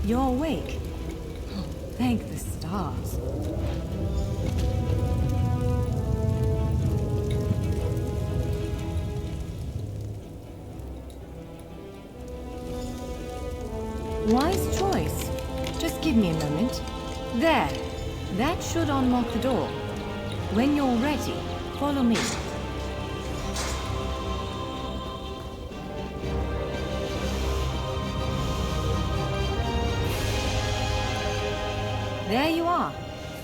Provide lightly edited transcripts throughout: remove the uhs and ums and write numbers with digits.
You're awake. Oh, thank the stars. Wise choice. Just give me a moment. There. That should unlock the door. When you're ready, follow me. There you are.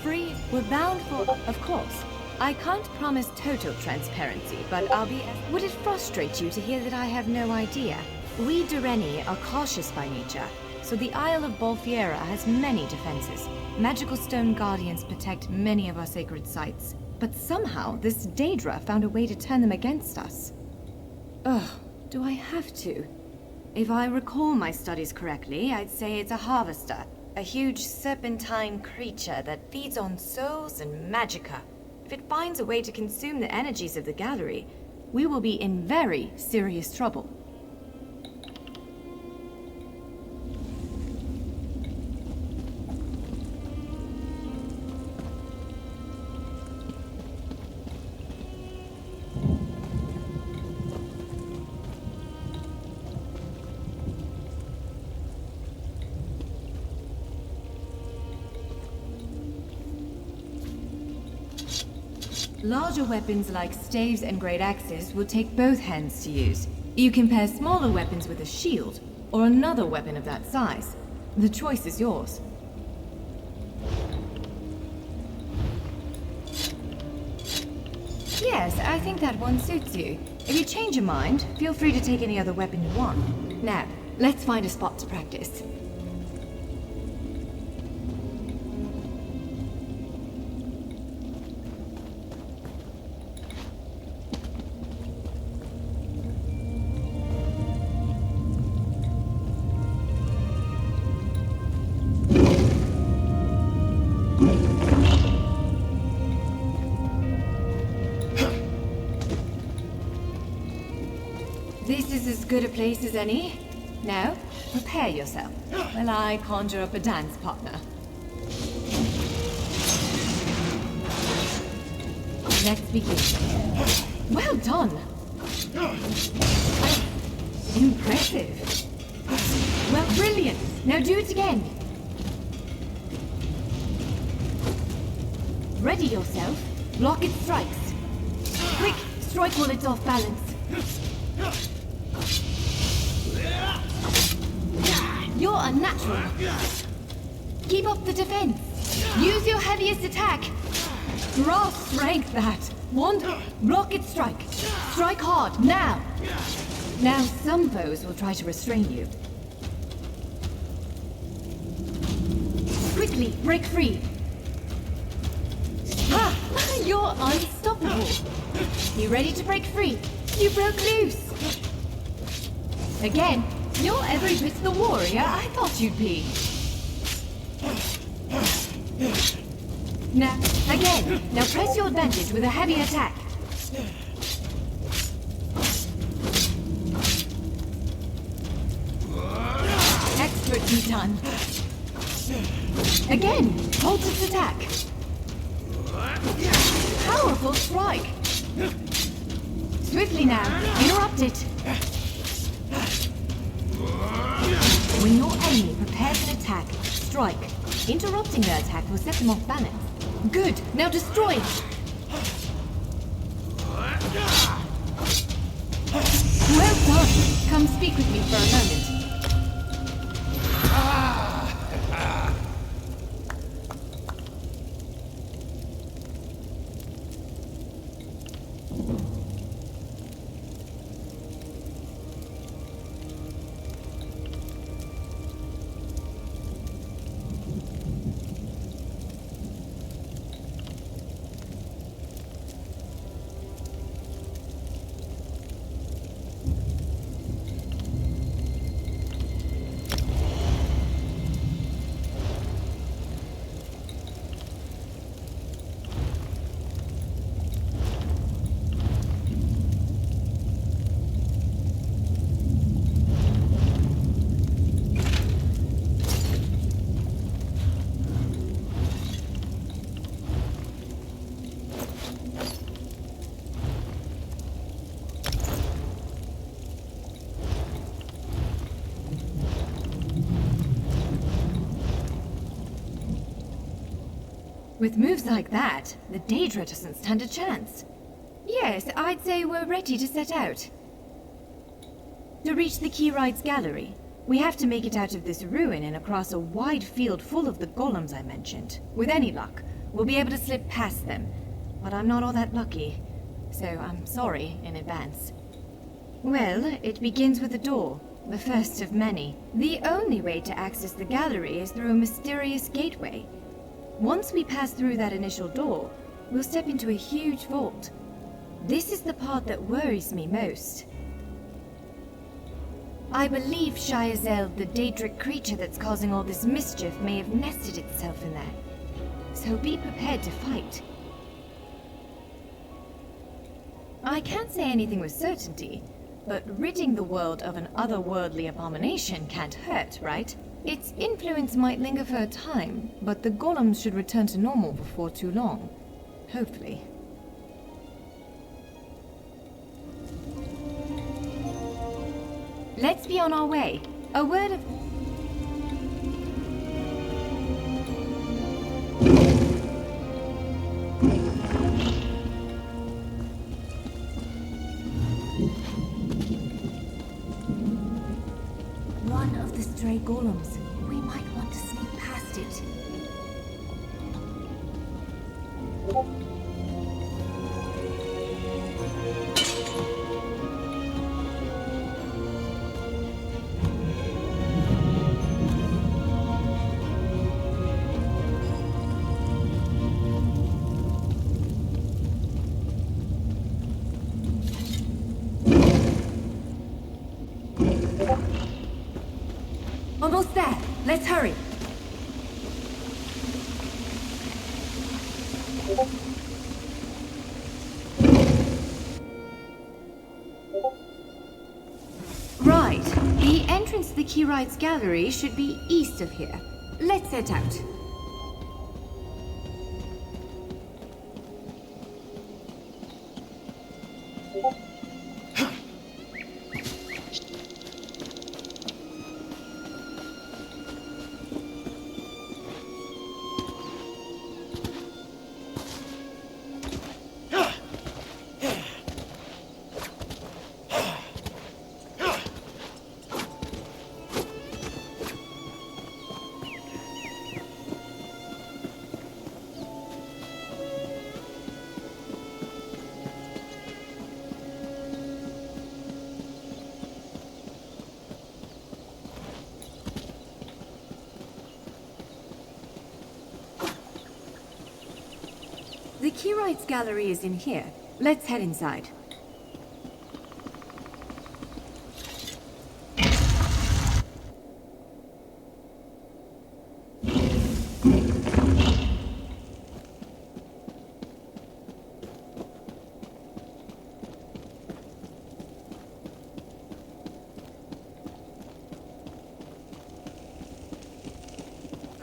Free. We're bound for... Of course. I can't promise total transparency, but I'll be... Would it frustrate you to hear that I have no idea? We Dureni are cautious by nature, so the Isle of Bolfiera has many defenses. Magical stone guardians protect many of our sacred sites. But somehow, this Daedra found a way to turn them against us. Ugh, do I have to? If I recall my studies correctly, I'd say it's a harvester. A huge serpentine creature that feeds on souls and magicka. If it finds a way to consume the energies of the gallery, we will be in very serious trouble. Larger weapons like staves and great axes will take both hands to use. You can pair smaller weapons with a shield, or another weapon of that size. The choice is yours. Yes, I think that one suits you. If you change your mind, feel free to take any other weapon you want. Now, let's find a spot to practice. This is as good a place as any. Now, prepare yourself while I conjure up a dance partner. Let's begin. Well done! Impressive. Well, brilliant! Now do it again. Ready yourself. Block its strikes. Quick, strike while it's off balance. You're unnatural. Keep up the defense. Use your heaviest attack. Raw strength that. Wand, block its strike. Strike hard, now. Now some foes will try to restrain you. Quickly, break free. Ha! You're unstoppable. You ready to break free? You broke loose. Again, You're every bit the warrior I thought you'd be. Now, again. Now press your advantage with a heavy attack. Expertly done. Again, hold its attack. Powerful strike. Swiftly now, interrupt it. When your enemy prepares an attack, strike. Interrupting their attack will set them off balance. Good, now destroy it. Well done. Come speak with me for a moment. With moves like that, the Daedra doesn't stand a chance. Yes, I'd say we're ready to set out. To reach the Keyride's gallery, we have to make it out of this ruin and across a wide field full of the golems I mentioned. With any luck, we'll be able to slip past them. But I'm not all that lucky, so I'm sorry in advance. Well, it begins with a door, the first of many. The only way to access the gallery is through a mysterious gateway. Once we pass through that initial door, we'll step into a huge vault. This is the part that worries me most. I believe Shayazel, the Daedric creature that's causing all this mischief, may have nested itself in there. So be prepared to fight. I can't say anything with certainty, but ridding the world of an otherworldly abomination can't hurt, right? Its influence might linger for a time, but the golems should return to normal before too long. Hopefully. Let's be on our way. A word of... One of the stray golems. We might want to sneak past it. Almost there. Let's hurry. Right. The entrance to the Keyride's gallery should be east of here. Let's set out. The Keyride's gallery is in here. Let's head inside.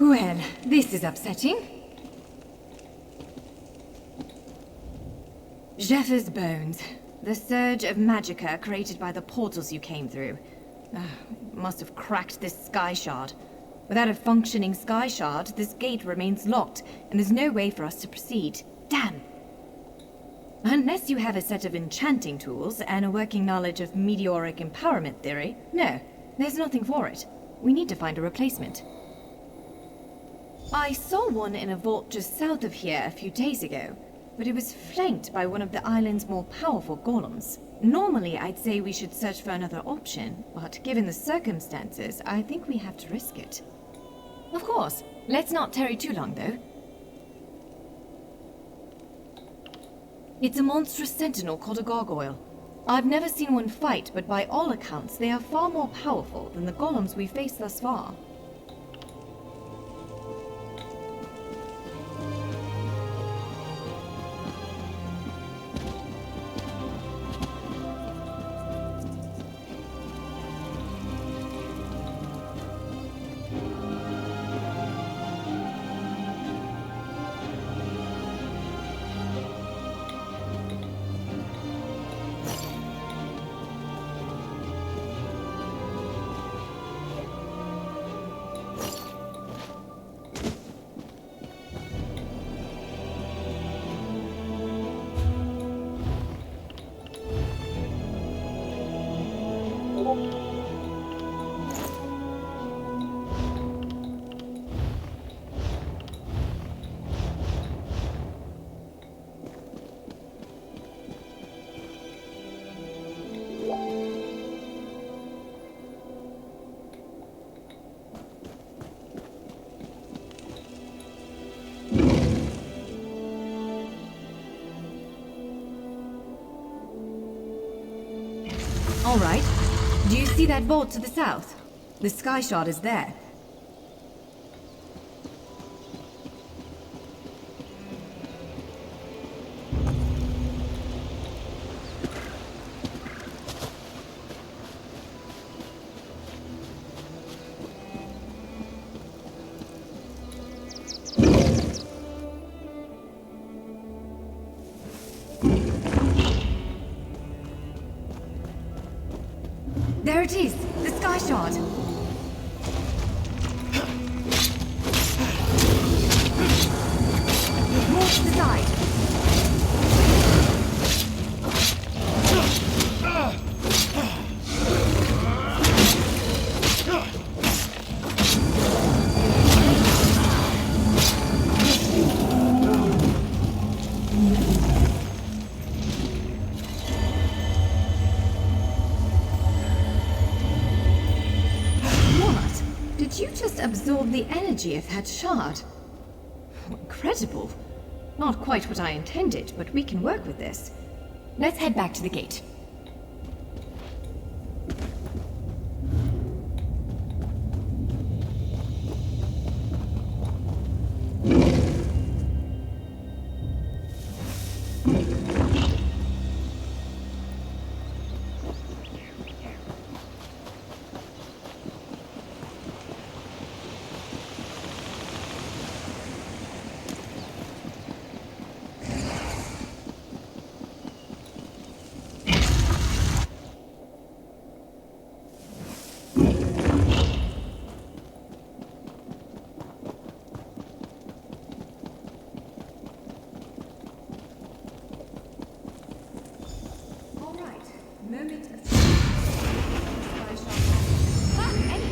Well, this is upsetting. Jeffers' bones. The surge of magicka created by the portals you came through. Must have cracked this sky shard. Without a functioning sky shard, this gate remains locked, and there's no way for us to proceed. Damn! Unless you have a set of enchanting tools and a working knowledge of meteoric empowerment theory, no, there's nothing for it. We need to find a replacement. I saw one in a vault just south of here a few days ago, but it was flanked by one of the island's more powerful golems. Normally, I'd say we should search for another option, but given the circumstances, I think we have to risk it. Of course. Let's not tarry too long, though. It's a monstrous sentinel called a gargoyle. I've never seen one fight, but by all accounts, they are far more powerful than the golems we've faced thus far. All right. Do you see that vault to the south? The sky shard is there. There it is! The sky shard! More to the side! Did you just absorb the energy of that shard? Incredible. Not quite what I intended, but we can work with this. Let's head back to the gate.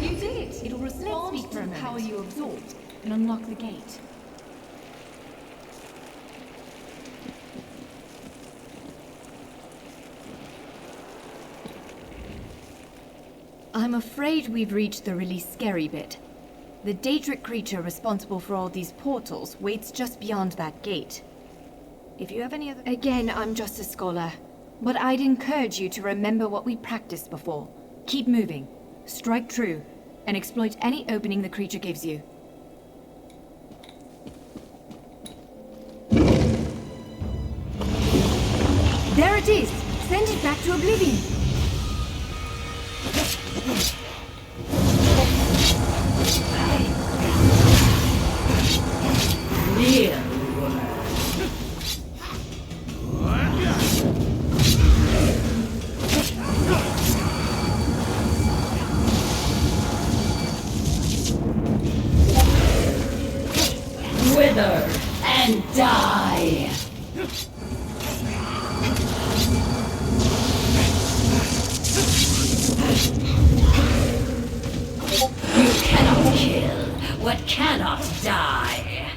You did it! It'll respond to the power you absorbed and unlock the gate. I'm afraid we've reached the really scary bit. The Daedric creature responsible for all these portals waits just beyond that gate. If you have any other... Again, I'm just a scholar. But I'd encourage you to remember what we practiced before. Keep moving, strike true, and exploit any opening the creature gives you. There it is! Send it back to oblivion! Die! You cannot kill what cannot die!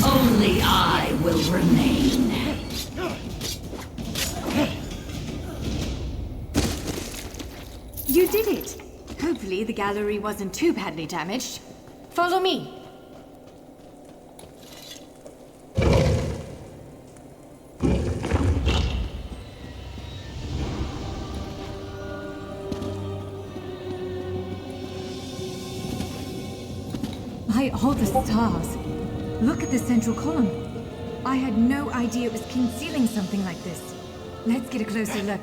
Only I will remain. You did it! Hopefully the gallery wasn't too badly damaged. Follow me! By all the stars! Look at the central column. I had no idea it was concealing something like this. Let's get a closer look.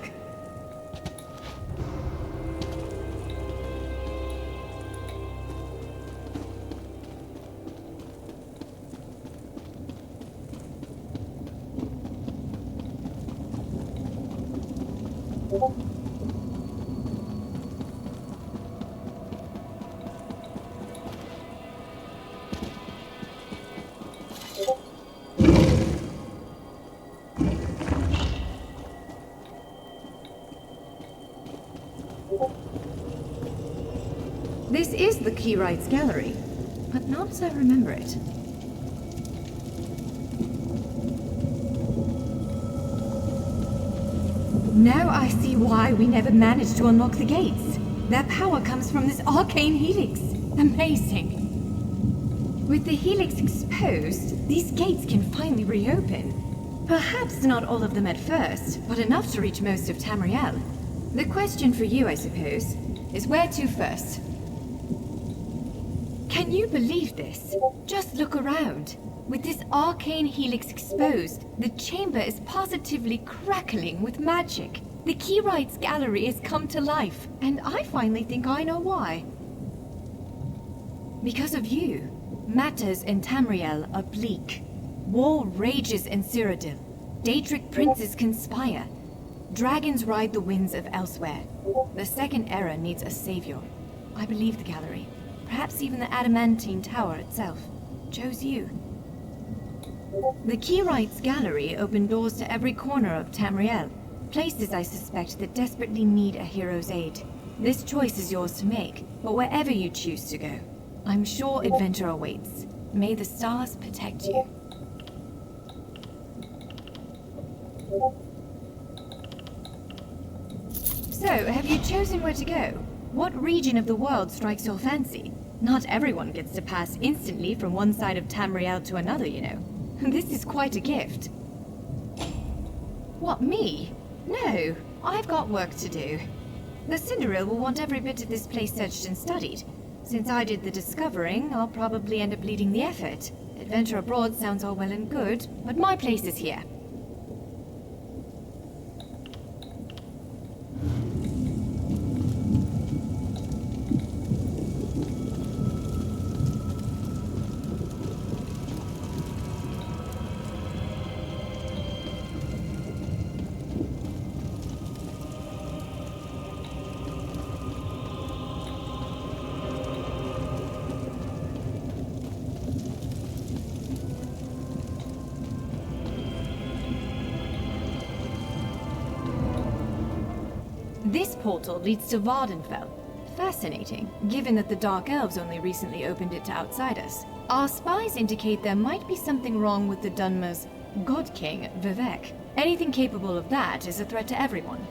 This is the Keyrights Gallery, but not as I remember it. Now I see why we never managed to unlock the gates. Their power comes from this arcane helix. Amazing. With the helix exposed, these gates can finally reopen. Perhaps not all of them at first, but enough to reach most of Tamriel. The question for you, I suppose, is where to first? Can you believe this? Just look around. With this arcane helix exposed, the chamber is positively crackling with magic. The Keyrights Gallery has come to life, and I finally think I know why. Because of you, matters in Tamriel are bleak. War rages in Cyrodiil. Daedric princes conspire. Dragons ride the winds of elsewhere. The Second Era needs a savior. I believe the Gallery, perhaps even the Adamantine Tower itself, chose you. The Keyrights Gallery opened doors to every corner of Tamriel, places I suspect that desperately need a hero's aid. This choice is yours to make, but wherever you choose to go, I'm sure adventure awaits. May the stars protect you. So, have you chosen where to go? What region of the world strikes your fancy? Not everyone gets to pass instantly from one side of Tamriel to another, you know. This is quite a gift. What, me? No, I've got work to do. The Cinderil will want every bit of this place searched and studied. Since I did the discovering, I'll probably end up leading the effort. Adventure abroad sounds all well and good, but my place is here. This portal leads to Vardenfell. Fascinating, given that the Dark Elves only recently opened it to outsiders. Our spies indicate there might be something wrong with the Dunmer's God King, Vivek. Anything capable of that is a threat to everyone.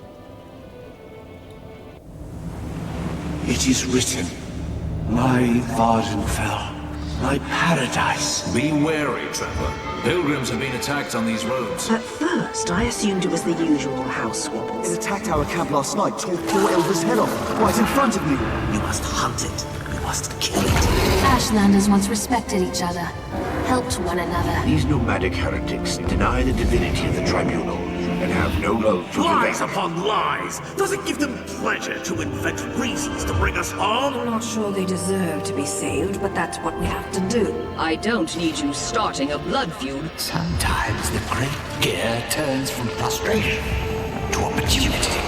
It is written, my Vardenfell, my paradise. Be wary, Trevor. Pilgrims have been attacked on these roads. At first, I assumed it was the usual house squabbles. It attacked our camp last night, tore poor Elder's head off, right in front of me. You must hunt it. You must kill it. Ashlanders once respected each other, helped one another. These nomadic heretics deny the divinity of the tribunal. and have no love for Lies revenge. upon lies! Does it give them pleasure to invent reasons to bring us harm? I'm not sure they deserve to be saved, but that's what we have to do. I don't need you starting a blood feud. Sometimes the great gear turns from frustration to opportunity.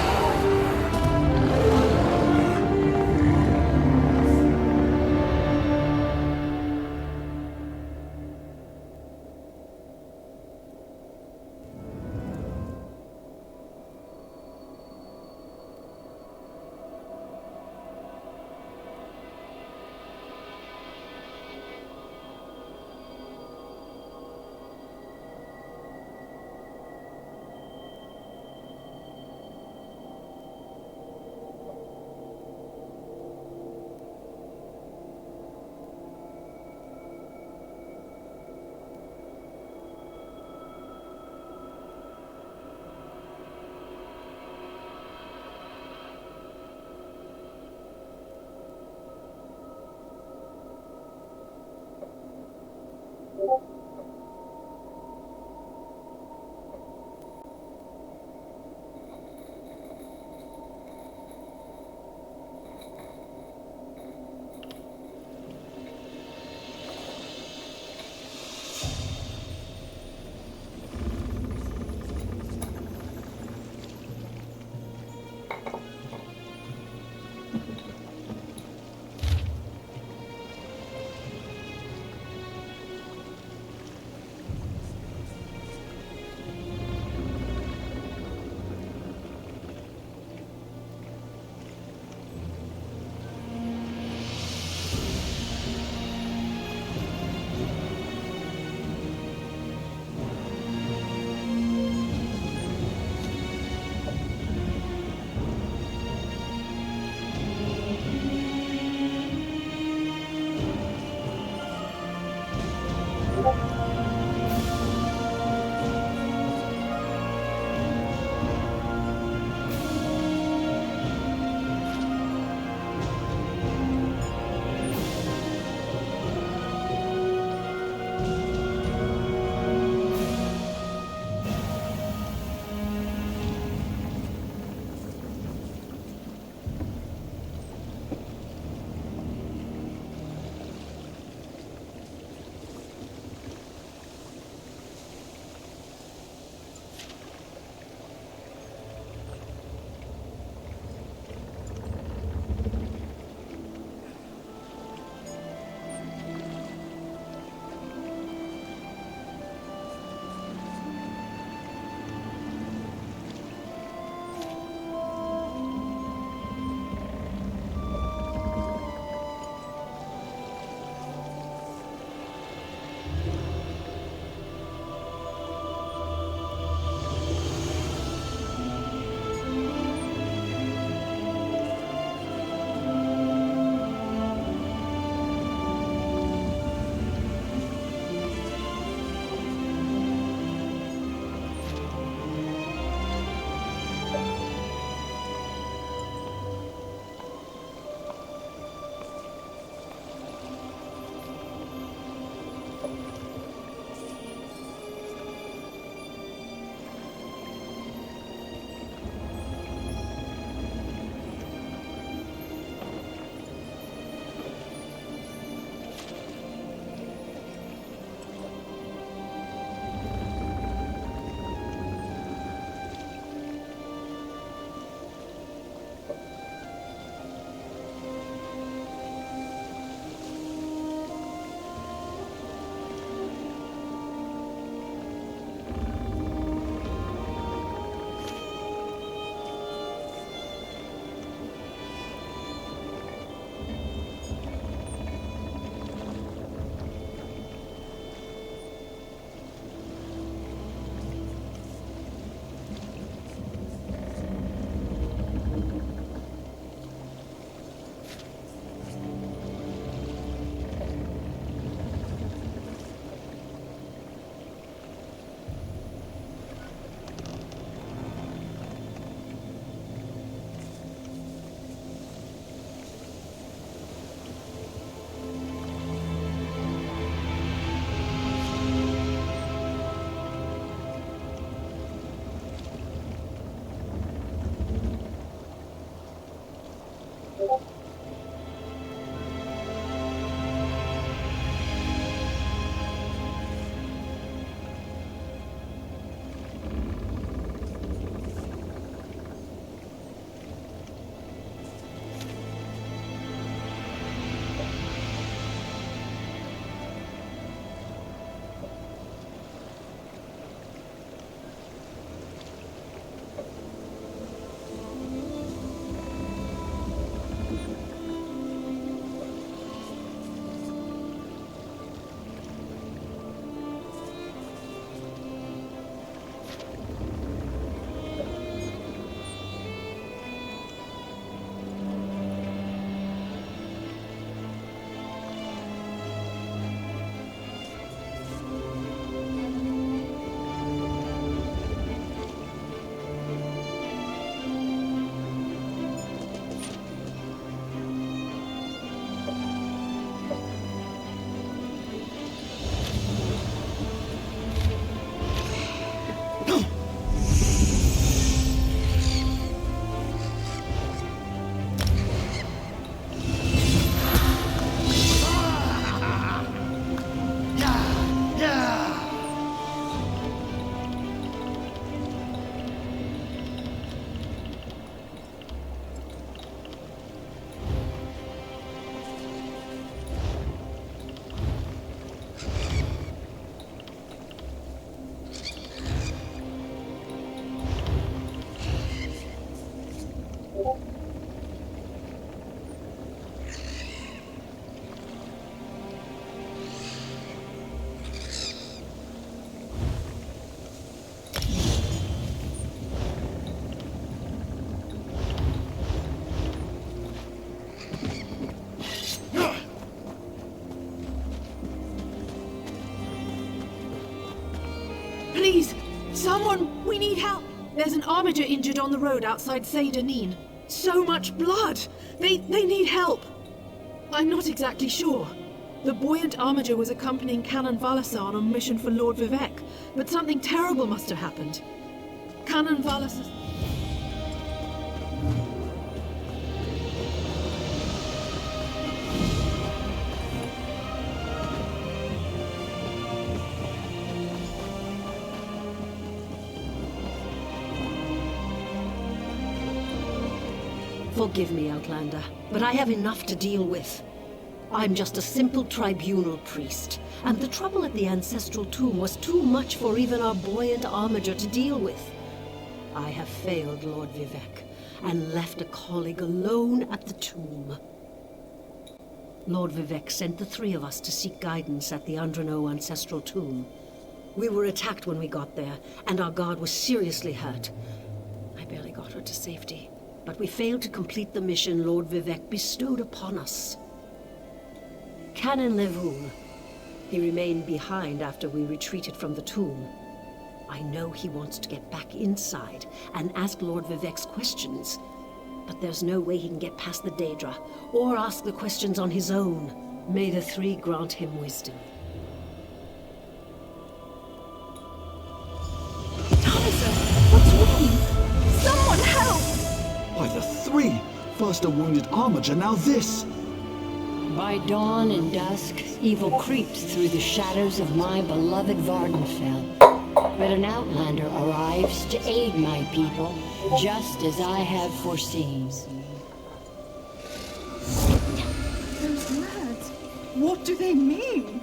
Please, someone, we need help. There's an armiger injured on the road outside Saint-Denis. So much blood. They need help. I'm not exactly sure. The buoyant armiger was accompanying Canon Valasar on a mission for Lord Vivek, but something terrible must have happened. Canon Valasar... Forgive me, Outlander, but I have enough to deal with. I'm just a simple tribunal priest, and the trouble at the ancestral tomb was too much for even our buoyant armiger to deal with. I have failed Lord Vivek, and left a colleague alone at the tomb. Lord Vivek sent the three of us to seek guidance at the Andrano ancestral tomb. We were attacked when we got there, and our guard was seriously hurt. I barely got her to safety. But we failed to complete the mission Lord Vivek bestowed upon us. Canon Levoul. He remained behind after we retreated from the tomb. I know he wants to get back inside and ask Lord Vivek's questions, but there's no way he can get past the Daedra, or ask the questions on his own. May the three grant him wisdom. Thomason, what's wrong? Someone help! By the three! First a wounded armiger, now this! By dawn and dusk, evil creeps through the shadows of my beloved Vardenfell. But an outlander arrives to aid my people, just as I have foreseen. Those words, what do they mean?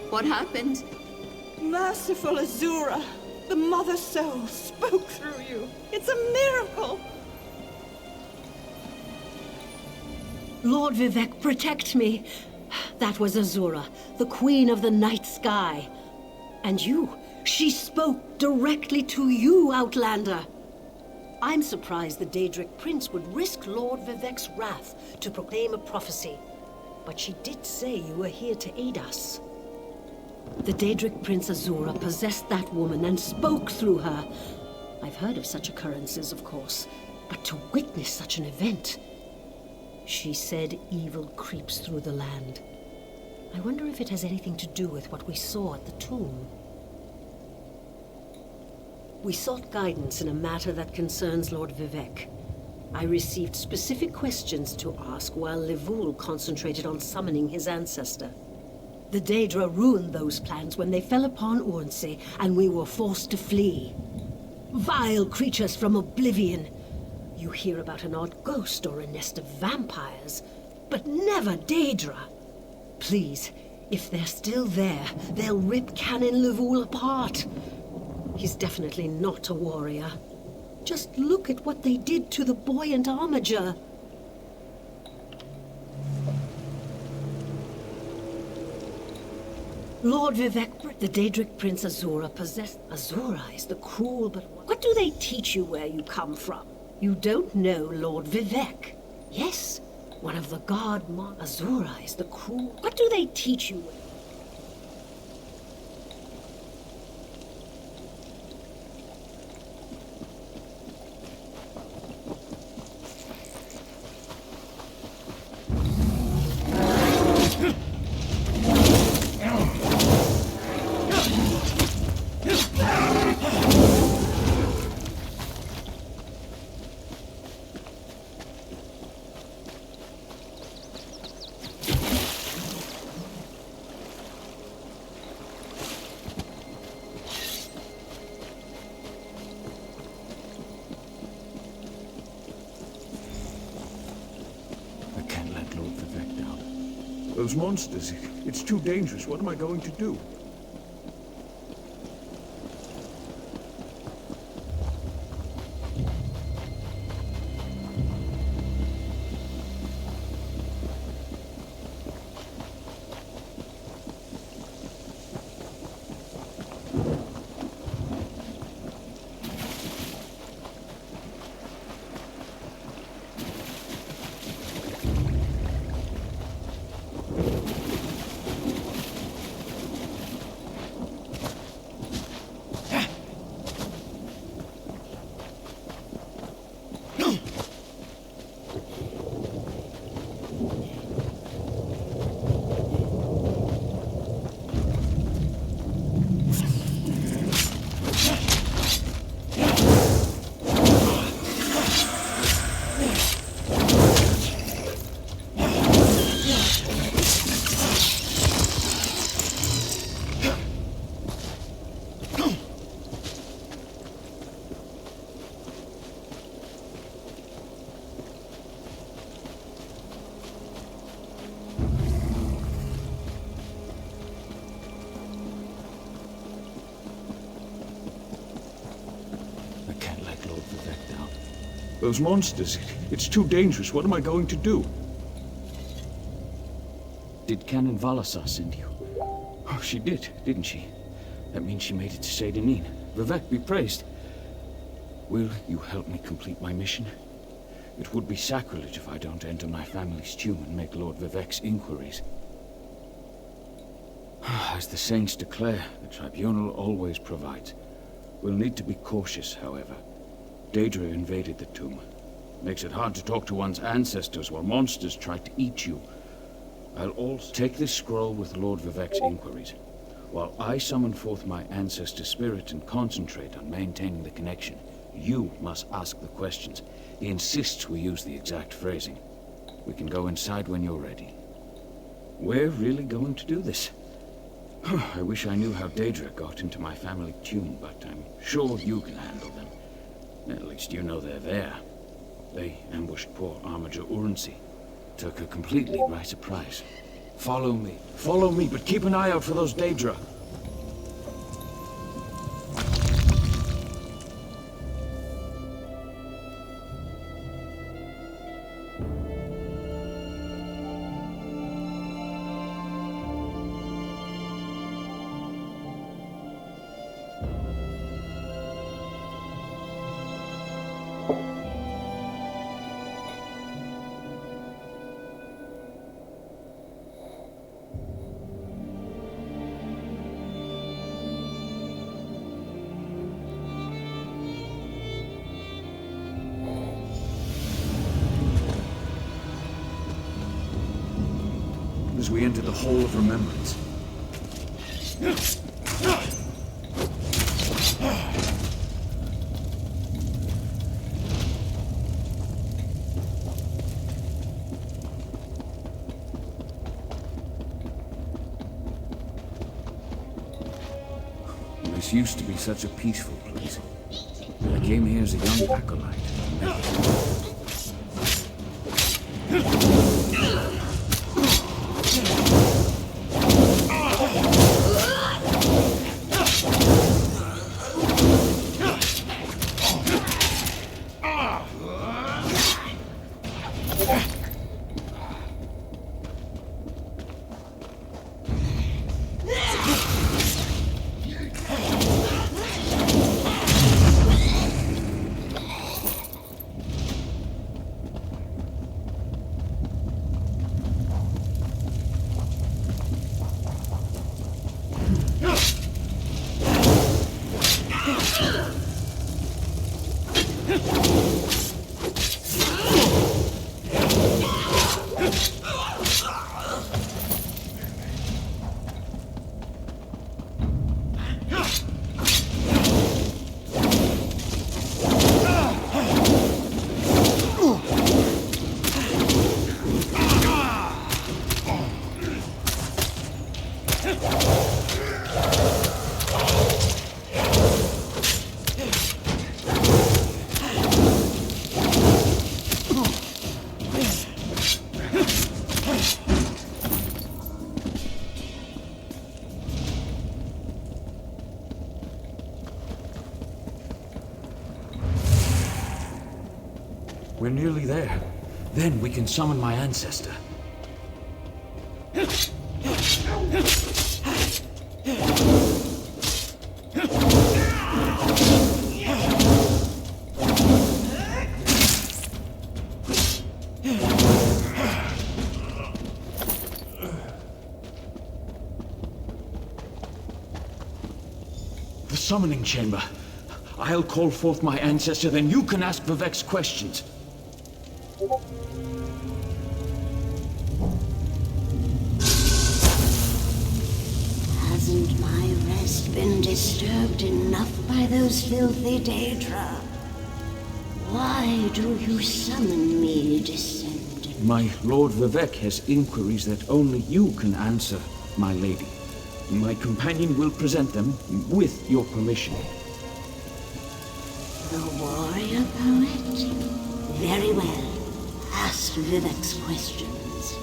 What happened? Merciful Azura, the Mother Soul spoke through you. It's a miracle! Lord Vivek, protect me! That was Azura, the Queen of the Night Sky. And you, she spoke directly to you, Outlander. I'm surprised the Daedric Prince would risk Lord Vivek's wrath to proclaim a prophecy. But she did say you were here to aid us. The Daedric Prince Azura possessed that woman and spoke through her. I've heard of such occurrences, of course, but to witness such an event... She said evil creeps through the land. I wonder if it has anything to do with what we saw at the tomb. We sought guidance in a matter that concerns Lord Vivek. I received specific questions to ask while Levoul concentrated on summoning his ancestor. The Daedra ruined those plans when they fell upon Urnsey, and we were forced to flee. Vile creatures from oblivion. You hear about an odd ghost or a nest of vampires, but never Daedra. Please, if they're still there, they'll rip Canon Levoul apart. He's definitely not a warrior. Just look at what they did to the buoyant armiger. Lord Vivek, the Daedric Prince Azura possessed... Azura is the cruel, but what do they teach you where you come from? You don't know Lord Vivek. Yes, one of the god Azura is the cruel... What do they teach you? Those monsters, it's too dangerous. What am I going to do? Those monsters, it's too dangerous. What am I going to do? Did Canon Valasar send you? Oh, she did, didn't she? That means she made it to Seydanin. Vivek be praised. Will you help me complete my mission? It would be sacrilege if I don't enter my family's tomb and make Lord Vivek's inquiries. As the saints declare, the tribunal always provides. We'll need to be cautious, however. Daedra invaded the tomb. Makes it hard to talk to one's ancestors while monsters try to eat you. I'll also take this scroll with Lord Vivek's inquiries, while I summon forth my ancestor spirit and concentrate on maintaining the connection. You must ask the questions. He insists we use the exact phrasing. We can go inside when you're ready. We're really going to do this. I wish I knew how Daedra got into my family tomb, but I'm sure you can handle them. At least you know they're there. They ambushed poor Armiger Urency. Took her completely by surprise. Follow me, but keep an eye out for those Daedra. As we enter the Hall of Remembrance. This used to be such a peaceful place. I came here as a young acolyte. We're nearly there. Then we can summon my ancestor. The summoning chamber. I'll call forth my ancestor, then you can ask Vivek's questions. Hasn't my rest been disturbed enough by those filthy Daedra? Why do you summon me, Descendant? My Lord Vivek has inquiries that only you can answer, my lady. My companion will present them with your permission. The warrior poet? Very well. Ask Vivek's questions.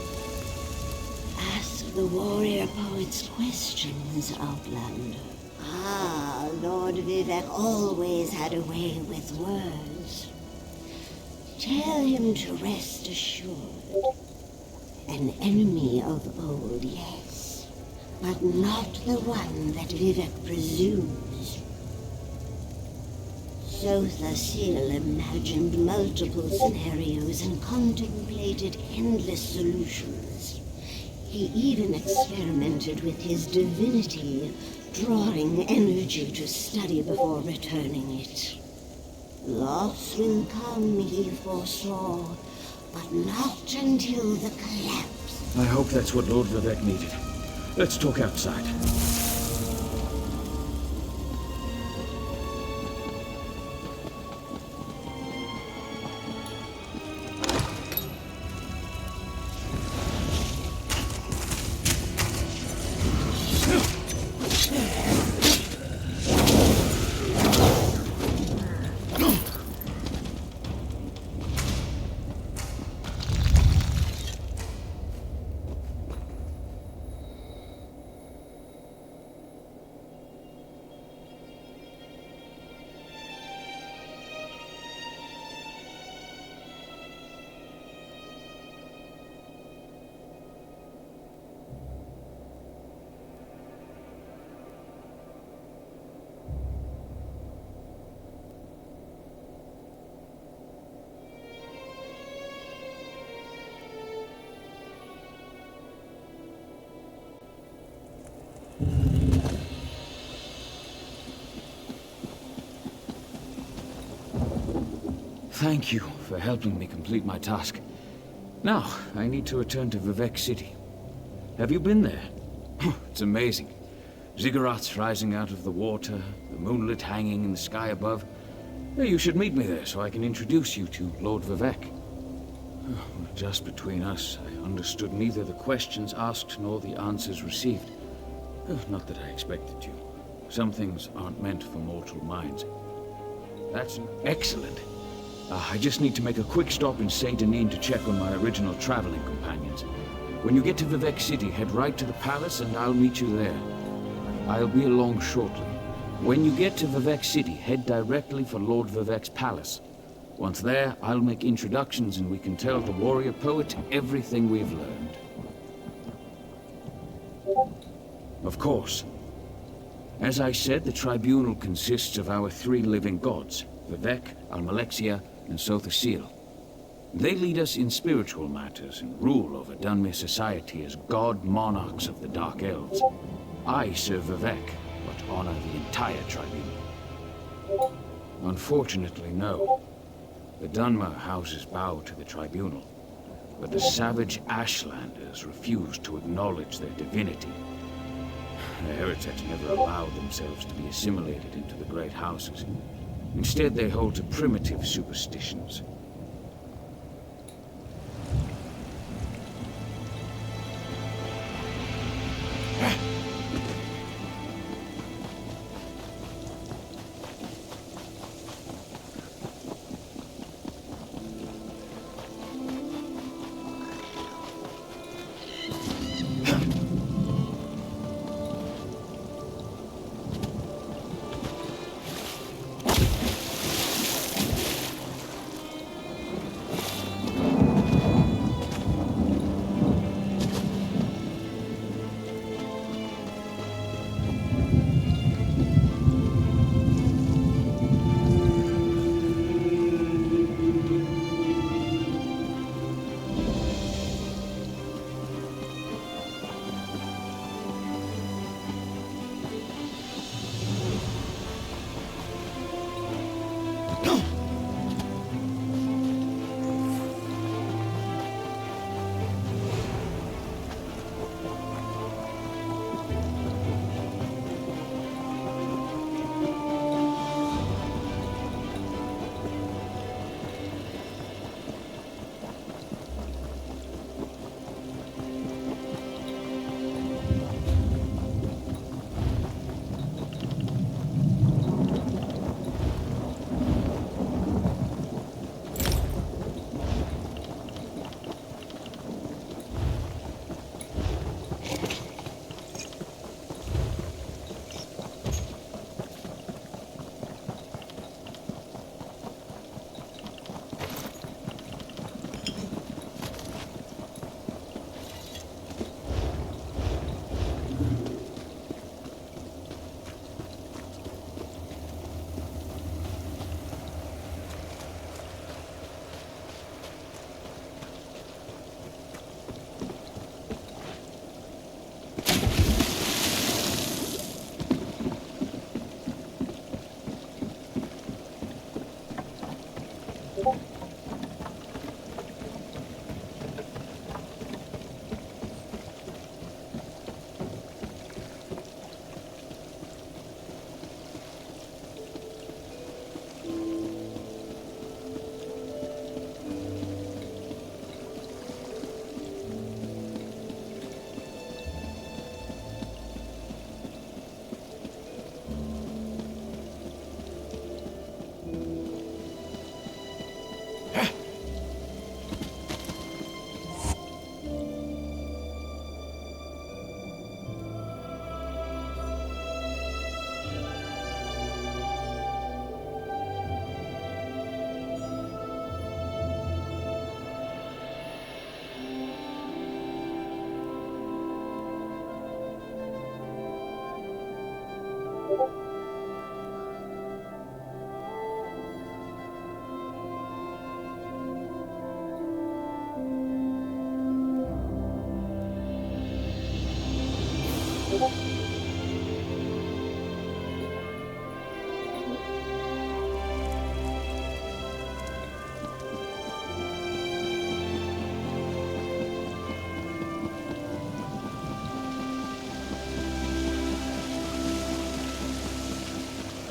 Ask the warrior poet's questions, Outlander. Ah, Lord Vivek always had a way with words. Tell him to rest assured. An enemy of old, yes, but not the one that Vivek presumes. Sotha Sil imagined multiple scenarios and contemplated endless solutions. He even experimented with his divinity, drawing energy to study before returning it. Loss will come, he foresaw, but not until the collapse. I hope that's what Lord Vivek needed. Let's talk outside. Thank you for helping me complete my task. Now, I need to return to Vivek City. Have you been there? It's amazing. Ziggurats rising out of the water, the moonlit hanging in the sky above. You should meet me there so I can introduce you to Lord Vivek. Just between us, I understood neither the questions asked nor the answers received. Not that I expected to. Some things aren't meant for mortal minds. That's excellent. I just need to make a quick stop in Saint Denis to check on my original traveling companions. When you get to Vivek City, head right to the palace and I'll meet you there. I'll be along shortly. When you get to Vivek City, head directly for Lord Vivek's palace. Once there, I'll make introductions and we can tell the warrior poet everything we've learned. Of course. As I said, the tribunal consists of our 3 living gods, Vivek, Almalexia, and Sotha Sil. They lead us in spiritual matters and rule over Dunmer society as god monarchs of the Dark Elves. I serve Vivek, but honor the entire tribunal. Unfortunately, no. The Dunmer houses bow to the tribunal, but the savage Ashlanders refuse to acknowledge their divinity. The heretics never allowed themselves to be assimilated into the great houses. Instead, they hold to primitive superstitions.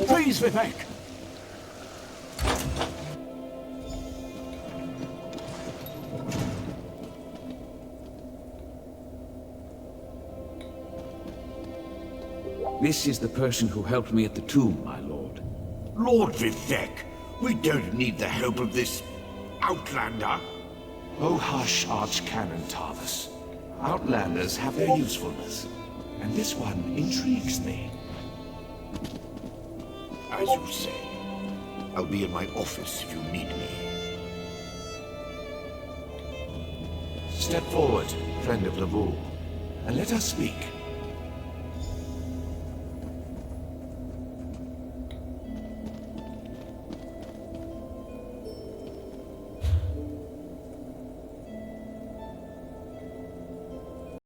Please, Vivek! This is the person who helped me at the tomb, my lord. Lord Vivek, we don't need the help of this outlander. Oh, hush, Archcanon Tarvis. Outlanders have their usefulness, and this one intrigues me. As you say, I'll be in my office if you need me. Step forward, friend of Laboul, and let us speak.